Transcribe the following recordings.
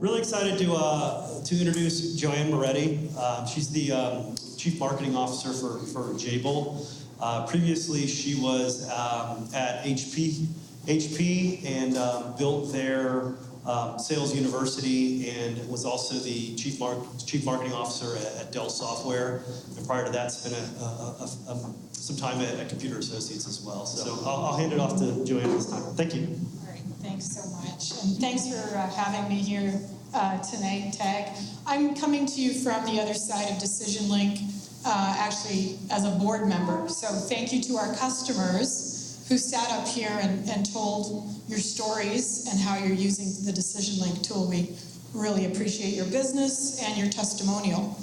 Really excited to introduce Joanne Moretti. She's the Chief Marketing Officer for Jabil. Previously, she was at HP and built their sales university, and was also the Chief Marketing Officer at Dell Software. And prior to that, spent some time at Computer Associates as well. So I'll hand it off to Joanne this time. Thank you. All right, thanks so much. And thanks for having me here tonight, Tag. I'm coming to you from the other side of DecisionLink, actually as a board member. So thank you to our customers who sat up here and told your stories and how you're using the DecisionLink tool. We really appreciate your business and your testimonial.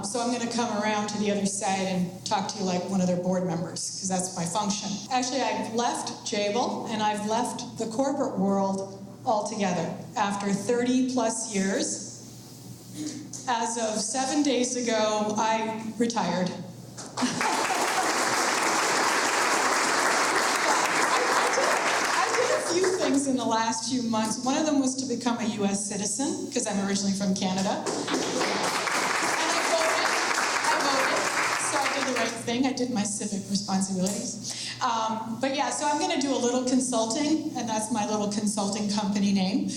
So I'm going to come around to the other side and talk to you like one of their board members, because that's my function. Actually, I've left Jabil and I've left the corporate world altogether after 30 plus years. As of 7 days ago, I retired. I did a few things in the last few months. One of them was to become a U.S. citizen, because I'm originally from Canada. The right thing. I did my civic responsibilities. But yeah, so I'm going to do a little consulting, and that's my little consulting company name,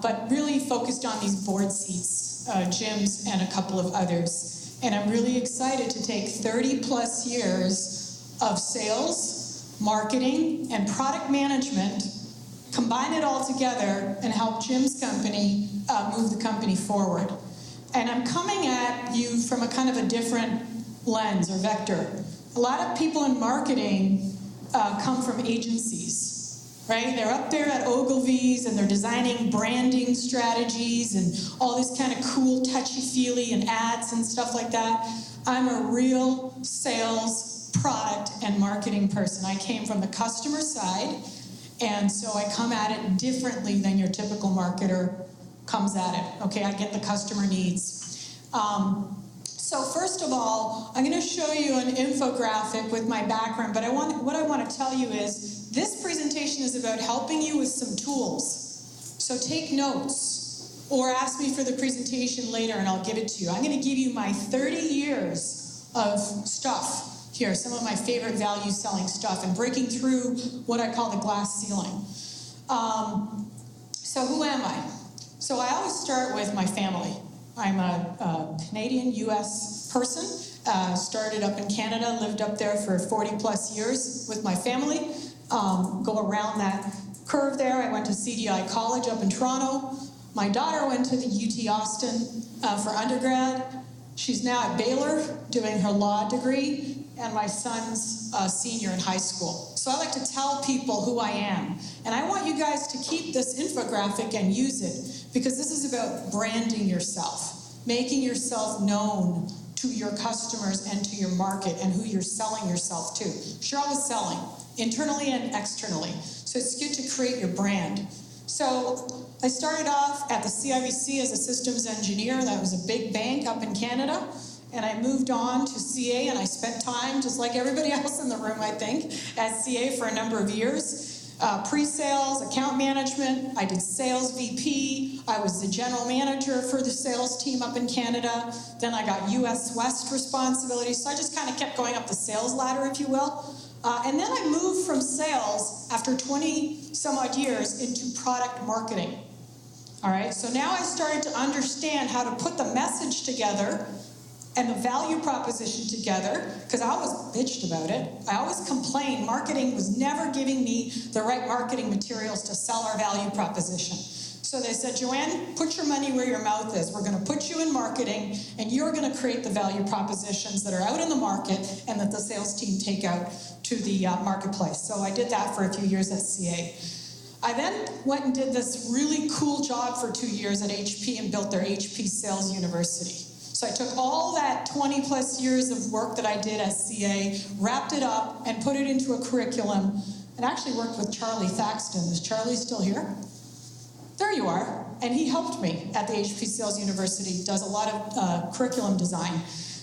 but really focused on these board seats, gyms, and a couple of others. And I'm really excited to take 30 plus years of sales, marketing, and product management, combine it all together, and help Jim's company move the company forward. And I'm coming at you from a kind of a different lens or vector. A lot of people in marketing come from agencies, right? They're up there at Ogilvy's and they're designing branding strategies and all this kind of cool touchy-feely and ads and stuff like that. I'm a real sales, product, and marketing person. I came from the customer side, and so I come at it differently than your typical marketer comes at it. Okay, I get the customer needs. So first of all, I'm going to show you an infographic with my background, but what I want to tell you is this presentation is about helping you with some tools. So take notes or ask me for the presentation later and I'll give it to you. I'm going to give you my 30 years of stuff here, some of my favorite value selling stuff, and breaking through what I call the glass ceiling. So who am I? So I always start with my family. I'm a Canadian-U.S. person, started up in Canada, lived up there for 40 plus years with my family. Go around that curve there. I went to CDI College up in Toronto. My daughter went to the UT Austin for undergrad. She's now at Baylor doing her law degree, and my son's a senior in high school. So I like to tell people who I am. And I want you guys to keep this infographic and use it, because this is about branding yourself, making yourself known to your customers and to your market and who you're selling yourself to. Cheryl was selling, internally and externally. So it's good to create your brand. So I started off at the CIBC as a systems engineer. That was a big bank up in Canada. And I moved on to CA, and I spent time, just like everybody else in the room, I think, at CA for a number of years. Pre-sales, account management. I did sales VP. I was the general manager for the sales team up in Canada. Then I got US West responsibilities. So I just kind of kept going up the sales ladder, if you will. And then I moved from sales after 20 some odd years into product marketing. All right, so now I started to understand how to put the message together and the value proposition together, because I always bitched about it. I always complained marketing was never giving me the right marketing materials to sell our value proposition. So they said, Joanne, put your money where your mouth is. We're going to put you in marketing, and you're going to create the value propositions that are out in the market and that the sales team take out to the marketplace. So I did that for a few years at CA. I then went and did this really cool job for 2 years at HP and built their HP Sales University. So I took all that 20 plus years of work that I did at CA, wrapped it up, and put it into a curriculum, and actually worked with Charlie Thaxton. Is Charlie still here? There you are. And he helped me at the HP Sales University, does a lot of curriculum design.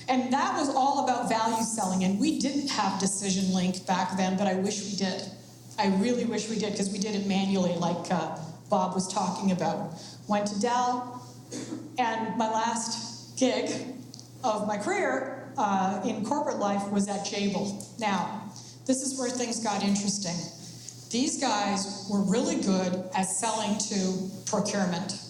And that was all about value selling, and we didn't have DecisionLink back then, but I wish we did. I really wish we did, because we did it manually, like Bob was talking about. went to Dell, and my last gig of my career in corporate life was at Jabil. Now, this is where things got interesting. These guys were really good at selling to procurement.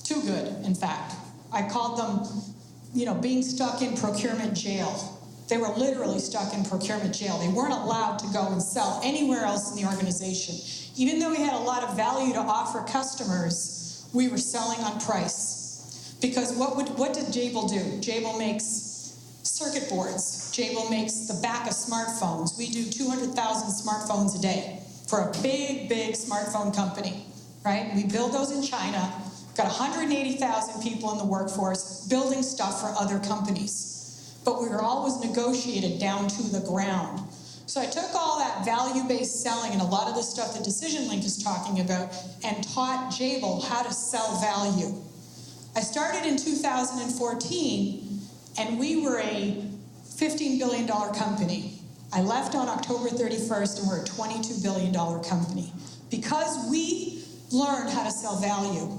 Too good, in fact. I called them, being stuck in procurement jail. They were literally stuck in procurement jail. They weren't allowed to go and sell anywhere else in the organization. Even though we had a lot of value to offer customers, we were selling on price. Because what did Jabil do? Jabil makes circuit boards. Jabil makes the back of smartphones. We do 200,000 smartphones a day for a big, big smartphone company, right? We build those in China, got 180,000 people in the workforce building stuff for other companies. But we were always negotiated down to the ground. So I took all that value-based selling and a lot of the stuff that Decision Link is talking about and taught Jabil how to sell value. I started in 2014, and we were a $15 billion company. I left on October 31st, and we're a $22 billion company because we learned how to sell value.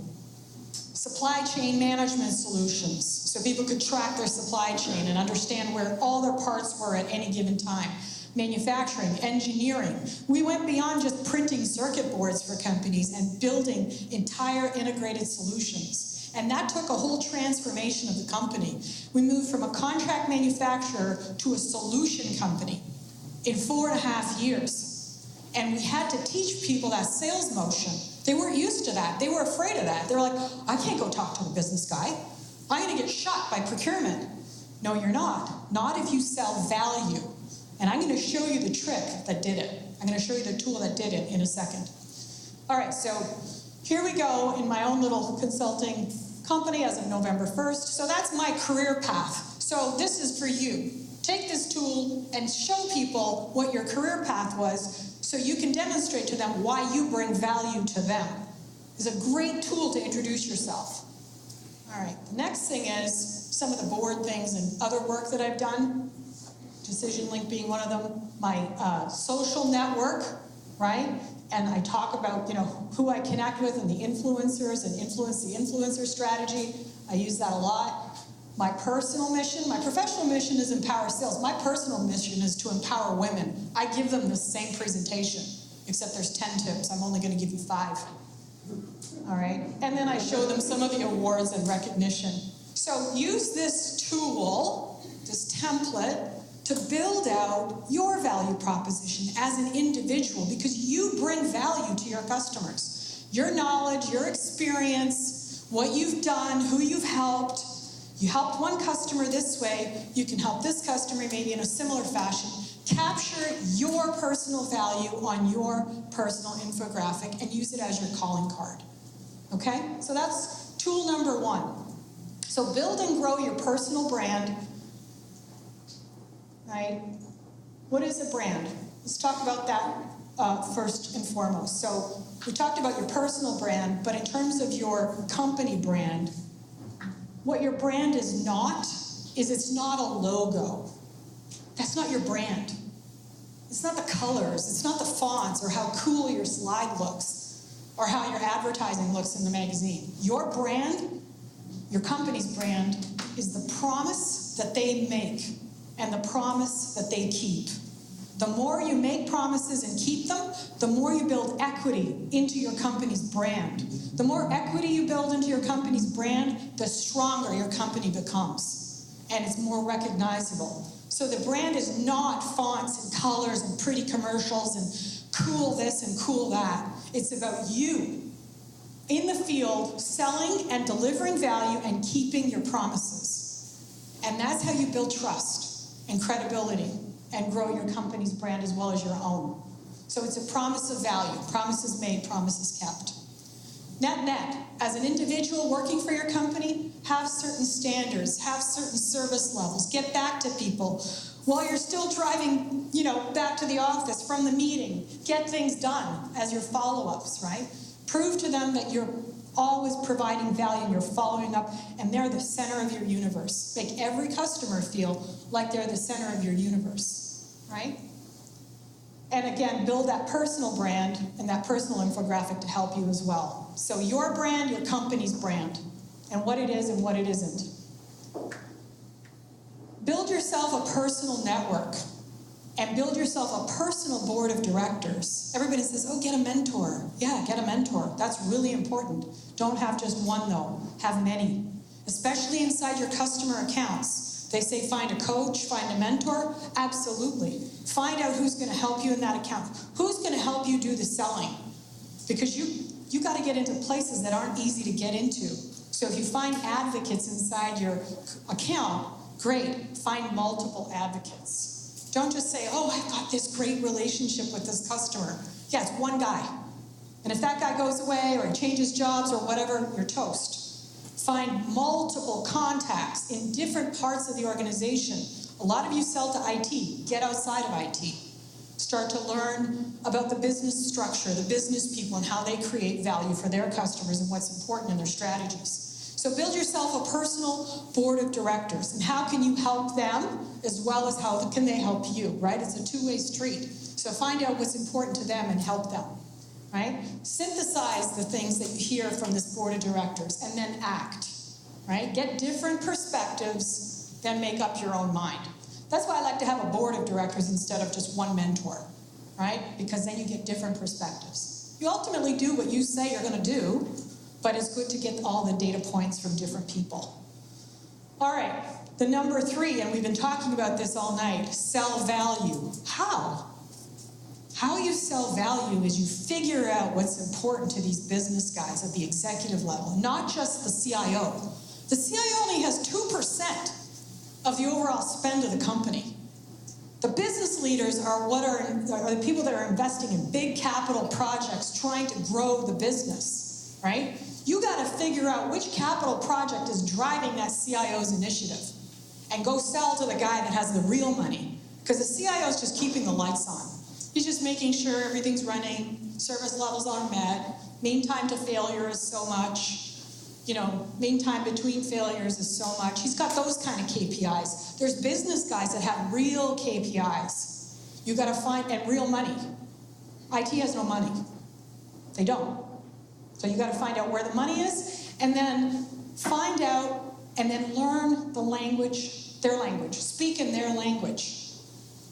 Supply chain management solutions, so people could track their supply chain and understand where all their parts were at any given time. Manufacturing, engineering. We went beyond just printing circuit boards for companies and building entire integrated solutions. And that took a whole transformation of the company. We moved from a contract manufacturer to a solution company in 4.5 years. And we had to teach people that sales motion. They weren't used to that. They were afraid of that. They were like, I can't go talk to a business guy. I'm going to get shot by procurement. No, you're not. Not if you sell value. And I'm going to show you the trick that did it. I'm going to show you the tool that did it in a second. All right, so here we go in my own little consulting company as of November 1st. So that's my career path. So this is for you. Take this tool and show people what your career path was so you can demonstrate to them why you bring value to them. It's a great tool to introduce yourself. All right, the next thing is some of the board things and other work that I've done. Decision Link being one of them. My social network, right? And I talk about, who I connect with and the influencers and influence the influencer strategy. I use that a lot. My personal mission, my professional mission is empower sales. My personal mission is to empower women. I give them the same presentation, except there's 10 tips. I'm only going to give you 5. All right? And then I show them some of the awards and recognition. So use this tool, this template, to build out your value proposition as an individual because you bring value to your customers. Your knowledge, your experience, what you've done, who you've helped. You helped one customer this way, you can help this customer maybe in a similar fashion. Capture your personal value on your personal infographic and use it as your calling card. Okay? So that's tool number 1. So build and grow your personal brand. Right? What is a brand? Let's talk about that first and foremost. So we talked about your personal brand, but in terms of your company brand, what your brand is not, is it's not a logo. That's not your brand. It's not the colors, it's not the fonts or how cool your slide looks or how your advertising looks in the magazine. Your brand, your company's brand, is the promise that they make and the promise that they keep. The more you make promises and keep them, the more you build equity into your company's brand. The more equity you build into your company's brand, the stronger your company becomes. And it's more recognizable. So the brand is not fonts and colors and pretty commercials and cool this and cool that. It's about you in the field selling and delivering value and keeping your promises. And that's how you build trust and credibility and grow your company's brand as well as your own. So it's a promise of value. Promises made, promises kept. Net, as an individual working for your company, have certain standards, have certain service levels, get back to people while you're still driving, back to the office from the meeting. Get things done as your follow-ups, right? Prove to them that you're always providing value, you're following up, and they're the center of your universe. Make every customer feel like they're the center of your universe, right? And again, build that personal brand and that personal infographic to help you as well. So your brand, your company's brand, and what it is and what it isn't. Build yourself a personal network and build yourself a personal board of directors. Everybody says, oh, get a mentor. Yeah, get a mentor. That's really important. Don't have just one, though. Have many, especially inside your customer accounts. They say find a coach, find a mentor. Absolutely. Find out who's going to help you in that account. Who's going to help you do the selling? Because you got to get into places that aren't easy to get into. So if you find advocates inside your account, great. Find multiple advocates. Don't just say, oh, I've got this great relationship with this customer. Yeah, it's one guy. And if that guy goes away or changes jobs or whatever, you're toast. Find multiple contacts in different parts of the organization. A lot of you sell to IT. Get outside of IT. Start to learn about the business structure, the business people, and how they create value for their customers and what's important in their strategies. So build yourself a personal board of directors. And how can you help them as well as how can they help you, right? It's a two-way street. So find out what's important to them and help them. Right? Synthesize the things that you hear from this board of directors and then act. Right? Get different perspectives, then make up your own mind. That's why I like to have a board of directors instead of just one mentor. Right? Because then you get different perspectives. You ultimately do what you say you're going to do, but it's good to get all the data points from different people. All right, the number 3, and we've been talking about this all night, sell value. How? How you sell value is you figure out what's important to these business guys at the executive level, not just the CIO. The CIO only has 2% of the overall spend of the company. The business leaders are the people that are investing in big capital projects trying to grow the business, right? You got to figure out which capital project is driving that CIO's initiative and go sell to the guy that has the real money, because the CIO is just keeping the lights on. He's just making sure everything's running, service levels are met, mean time to failure is so much, mean time between failures is so much. He's got those kind of KPIs. There's business guys that have real KPIs. You got to find, and real money. IT has no money. They don't. So you got to find out where the money is, and then find out, and then learn the language, their language. Speak in their language.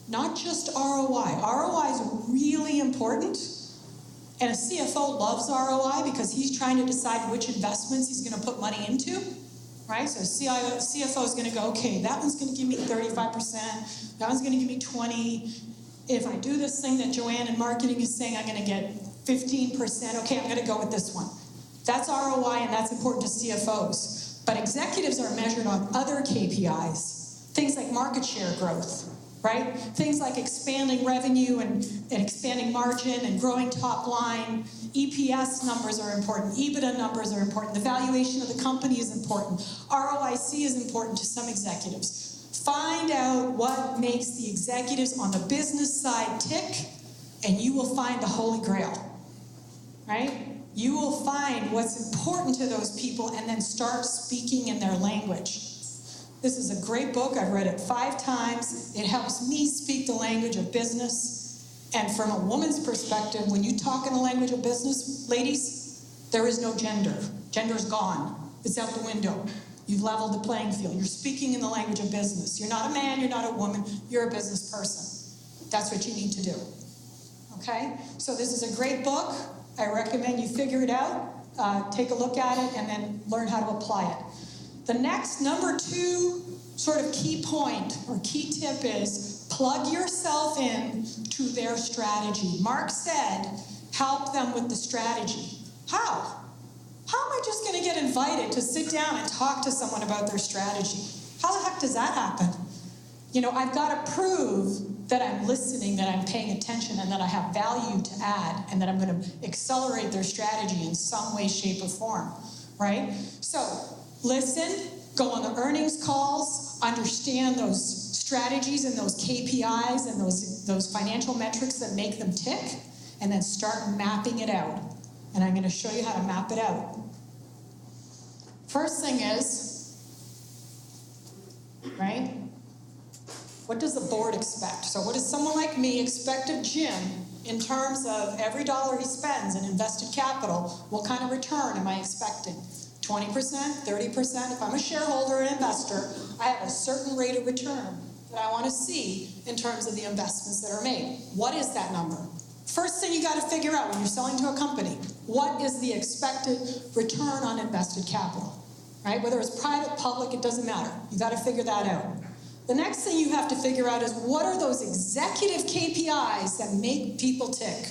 Not just ROI. ROI is really important, and a CFO loves ROI because he's trying to decide which investments he's going to put money into, right? So CFO is going to go, okay, that one's going to give me 35%, that one's going to give me 20%. If I do this thing that Joanne in marketing is saying, I'm going to get 15%. Okay, I'm going to go with this one. That's ROI, and that's important to CFOs. But executives are measured on other KPIs, things like market share growth. Right? Things like expanding revenue and expanding margin and growing top line. EPS numbers are important. EBITDA numbers are important. The valuation of the company is important. ROIC is important to some executives. Find out what makes the executives on the business side tick, and you will find the Holy Grail. Right? You will find what's important to those people and then start speaking in their language. This is a great book. I've read it 5 times. It helps me speak the language of business. And from a woman's perspective, when you talk in the language of business, ladies, there is no gender. Gender's gone. It's out the window. You've leveled the playing field. You're speaking in the language of business. You're not a man, you're not a woman, you're a business person. That's what you need to do. Okay? So this is a great book. I recommend you figure it out, take a look at it, and then learn how to apply it. The next, number 2, sort of key point or key tip is plug yourself in to their strategy. Mark said, help them with the strategy. How? How am I just going to get invited to sit down and talk to someone about their strategy? How the heck does that happen? I've got to prove that I'm listening, that I'm paying attention, and that I have value to add, and that I'm going to accelerate their strategy in some way, shape, or form, right? So, listen, go on the earnings calls, understand those strategies and those KPIs and those financial metrics that make them tick, and then start mapping it out. And I'm going to show you how to map it out. First thing is, right? What does the board expect? So what does someone like me expect of Jim in terms of every dollar he spends in invested capital? What kind of return am I expecting? 20%, 30%? If I'm a shareholder or an investor, I have a certain rate of return that I want to see in terms of the investments that are made. What is that number? First thing you got to figure out when you're selling to a company, what is the expected return on invested capital? Right? Whether it's private, public, it doesn't matter. You got to figure that out. The next thing you have to figure out is what are those executive KPIs that make people tick,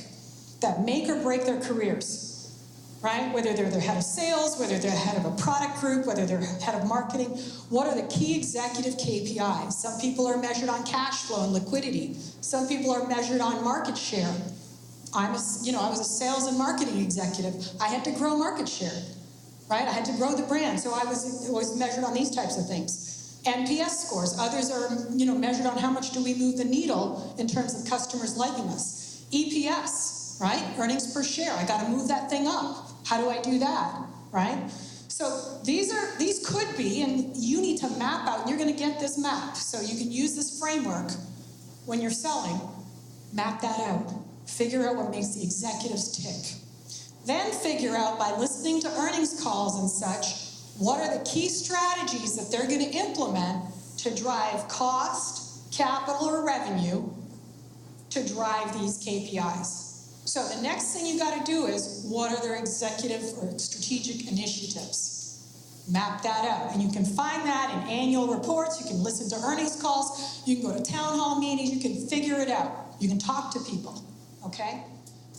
that make or break their careers, right? Whether they're the head of sales, whether they're head of a product group, whether they're head of marketing, what are the key executive KPIs? Some people are measured on cash flow and liquidity. Some people are measured on market share. I was a sales and marketing executive. I had to grow market share, right? I had to grow the brand, so I was measured on these types of things. NPS scores. Others are, measured on how much do we move the needle in terms of customers liking us. EPS, right? Earnings per share. I got to move that thing up. How do I do that, right? So these could be, and you need to map out. You're going to get this map, so you can use this framework when you're selling. Map that out. Figure out what makes the executives tick. Then figure out, by listening to earnings calls and such, what are the key strategies that they're going to implement to drive cost, capital, or revenue to drive these KPIs? So the next thing you got to do is, what are their executive or strategic initiatives? Map that out. And you can find that in annual reports. You can listen to earnings calls. You can go to town hall meetings. You can figure it out. You can talk to people, okay?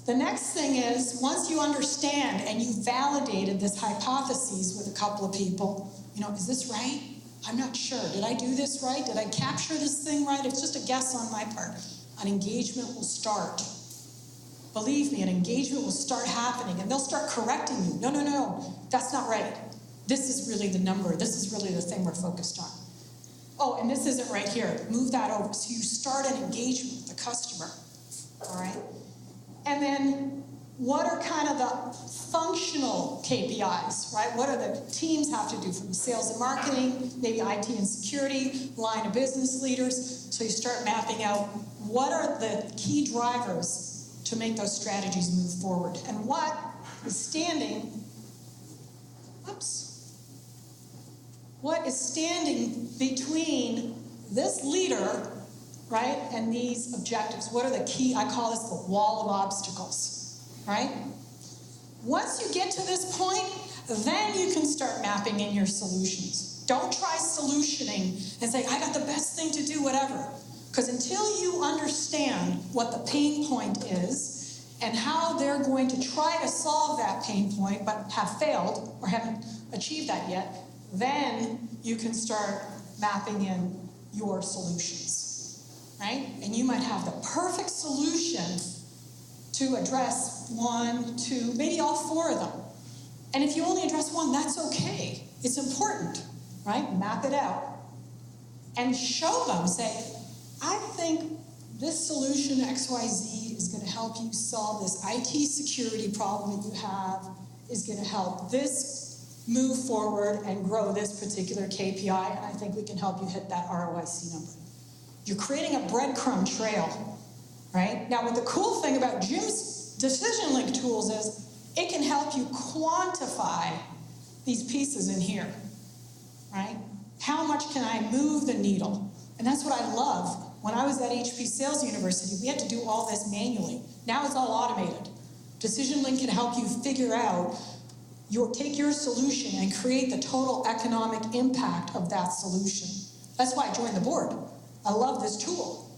The next thing is, once you understand and you validated this hypothesis with a couple of people, is this right? I'm not sure. Did I do this right? Did I capture this thing right? It's just a guess on my part. An engagement will start. Believe me, an engagement will start happening, and they'll start correcting you. No, that's not right. This is really the number. This is really the thing we're focused on. Oh, and this isn't right here. Move that over. So you start an engagement with the customer, all right? And then what are kind of the functional KPIs, right? What do the teams have to do from sales and marketing, maybe IT and security, line of business leaders? So you start mapping out what are the key drivers to make those strategies move forward, and what is standing between this leader, right, and these objectives. What are the key, I call this the wall of obstacles, right? Once you get to this point, then you can start mapping in your solutions. Don't try solutioning and say, I got the best thing to do, whatever. Because until you understand what the pain point is and how they're going to try to solve that pain point but have failed or haven't achieved that yet, then you can start mapping in your solutions, right? And you might have the perfect solution to address 1, 2, maybe all 4 of them. And if you only address one, that's okay. It's important, right? Map it out. And show them, say, I think this solution XYZ is going to help you solve this IT security problem that you have, is going to help this move forward and grow this particular KPI, and I think we can help you hit that ROIC number. You're creating a breadcrumb trail, right? Now, what the cool thing about Jim's Decision Link tools is it can help you quantify these pieces in here, right? How much can I move the needle? And that's what I love. When I was at HP Sales University, we had to do all this manually. Now it's all automated. Decision Link can help you figure out, take your solution and create the total economic impact of that solution. That's why I joined the board. I love this tool,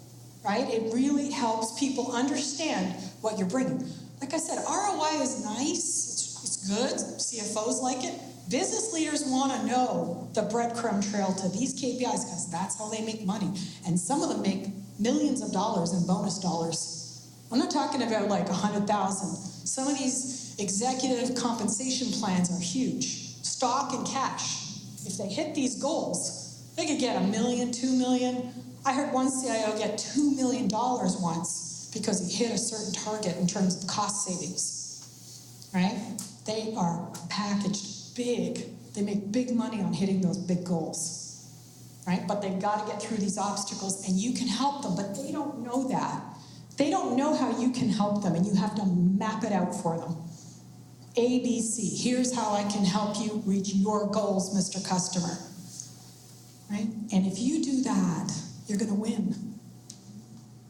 right? It really helps people understand what you're bringing. Like I said, ROI is nice, it's good, CFOs like it. Business leaders want to know the breadcrumb trail to these KPIs because that's how they make money. And some of them make millions of dollars in bonus dollars. I'm not talking about like 100,000. Some of these executive compensation plans are huge. Stock and cash. If they hit these goals, they could get $1 million, $2 million. I heard one CIO get $2 million once because he hit a certain target in terms of cost savings, right? They are packaged big. They make big money on hitting those big goals. right? But they've got to get through these obstacles, and you can help them, but they don't know that. They don't know how you can help them, and you have to map it out for them. ABC, here's how I can help you reach your goals, Mr. Customer. Right? And if you do that, you're going to win.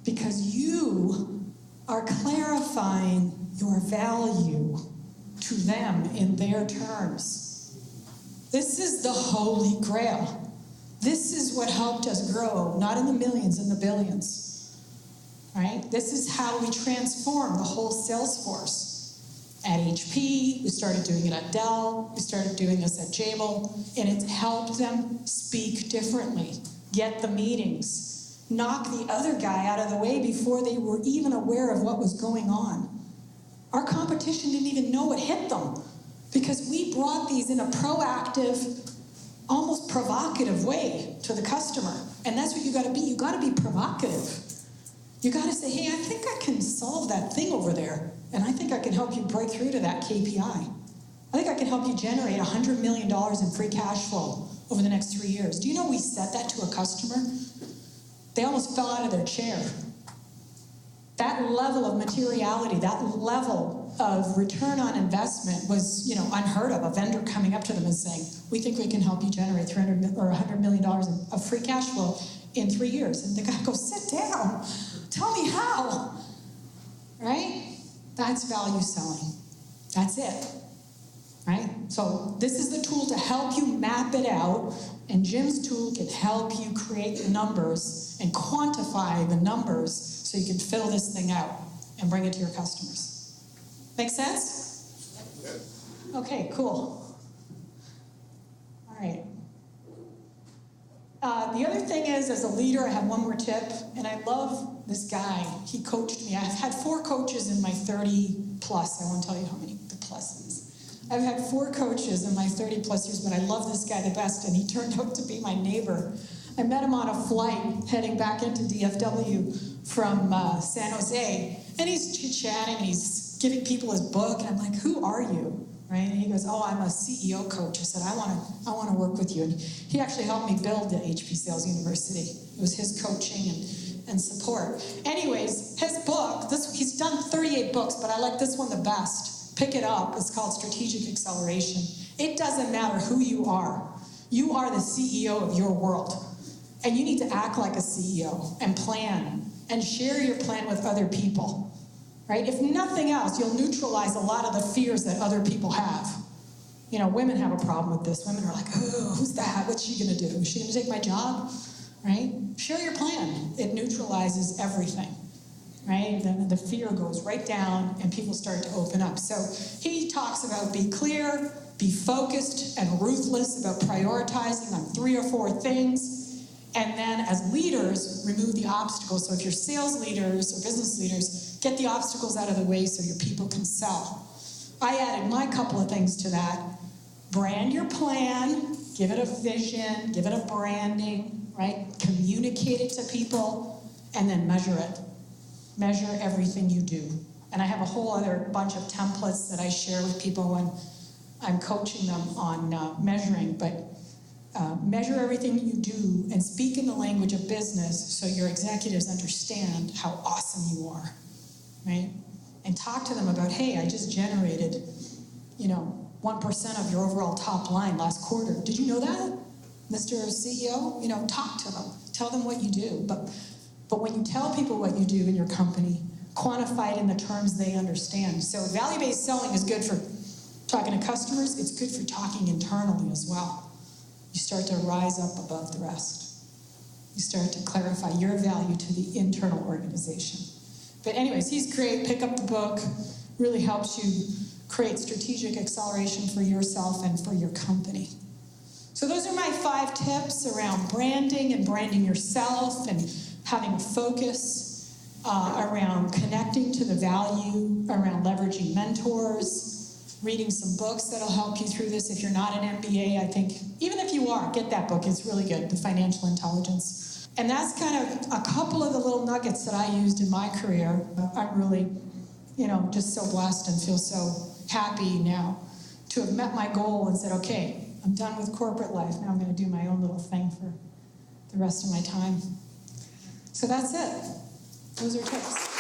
Because you are clarifying your value to them in their terms. This is the holy grail. This is what helped us grow, not in the millions, in the billions. Right? This is how we transform the whole sales force. At HP, we started doing it at Dell, we started doing this at Jabil, and it's helped them speak differently, get the meetings, knock the other guy out of the way before they were even aware of what was going on. Our competition didn't even know what hit them because we brought these in a proactive, almost provocative way to the customer. And that's what you gotta be. You gotta be provocative. You gotta say, hey, I think I can solve that thing over there. And I think I can help you break through to that KPI. I think I can help you generate $100 million in free cash flow over the next 3 years. Do you know we said that to a customer? They almost fell out of their chair. That level of materiality, that level of return on investment was, unheard of. A vendor coming up to them and saying, we think we can help you generate $300 or $100 million of free cash flow in 3 years. And the guy goes, sit down. Tell me how. Right? That's value selling. That's it, right? So this is the tool to help you map it out, and Jim's tool can help you create the numbers and quantify the numbers so you can fill this thing out and bring it to your customers. Make sense? Okay, cool. All right. The other thing is, as a leader, I have one more tip, and I love this guy. He coached me. I've had 4 coaches in my 30 plus. I won't tell you how many the plus is. I've had 4 coaches in my 30 plus years, but I love this guy the best, and he turned out to be my neighbor. I met him on a flight heading back into DFW from San Jose, and he's chit-chatting, and he's giving people his book, and I'm like, who are you? Right? And he goes, I'm a CEO coach. I said, I want to work with you. And he actually helped me build the HP Sales University. It was his coaching and support. Anyways, his book, he's done 38 books, but I like this one the best. Pick it up. It's called Strategic Acceleration. It doesn't matter who you are. You are the CEO of your world. And you need to act like a CEO and plan and share your plan with other people. Right? If nothing else, you'll neutralize a lot of the fears that other people have. Women have a problem with this. Women are like, oh, who's that? What's she going to do? Is she going to take my job? Right? Share your plan. It neutralizes everything. Right? Then the fear goes right down and people start to open up. So he talks about be clear, be focused, and ruthless about prioritizing on 3 or 4 things. And then as leaders, remove the obstacles. So if you're sales leaders or business leaders, get the obstacles out of the way so your people can sell. I added my couple of things to that. Brand your plan, give it a vision, give it a branding, right? Communicate it to people, and then measure it. Measure everything you do. And I have a whole other bunch of templates that I share with people when I'm coaching them on measuring, but measure everything you do and speak in the language of business so your executives understand how awesome you are, right? And talk to them about, hey, I just generated, 1% of your overall top line last quarter. Did you know that, Mr. CEO? Talk to them. Tell them what you do. But when you tell people what you do in your company, quantify it in the terms they understand. So value-based selling is good for talking to customers. It's good for talking internally as well. You start to rise up above the rest. You start to clarify your value to the internal organization. But anyways, he's great. Pick up the book. Really helps you create strategic acceleration for yourself and for your company. So those are my 5 tips around branding and branding yourself and having a focus around connecting to the value, around leveraging mentors, reading some books that'll help you through this. If you're not an MBA, I think, even if you are, get that book. It's really good, The Financial Intelligence. And that's kind of a couple of the little nuggets that I used in my career. I'm really, just so blessed and feel so happy now to have met my goal and said, okay, I'm done with corporate life. Now I'm going to do my own little thing the rest of my time. So that's it. Those are tips.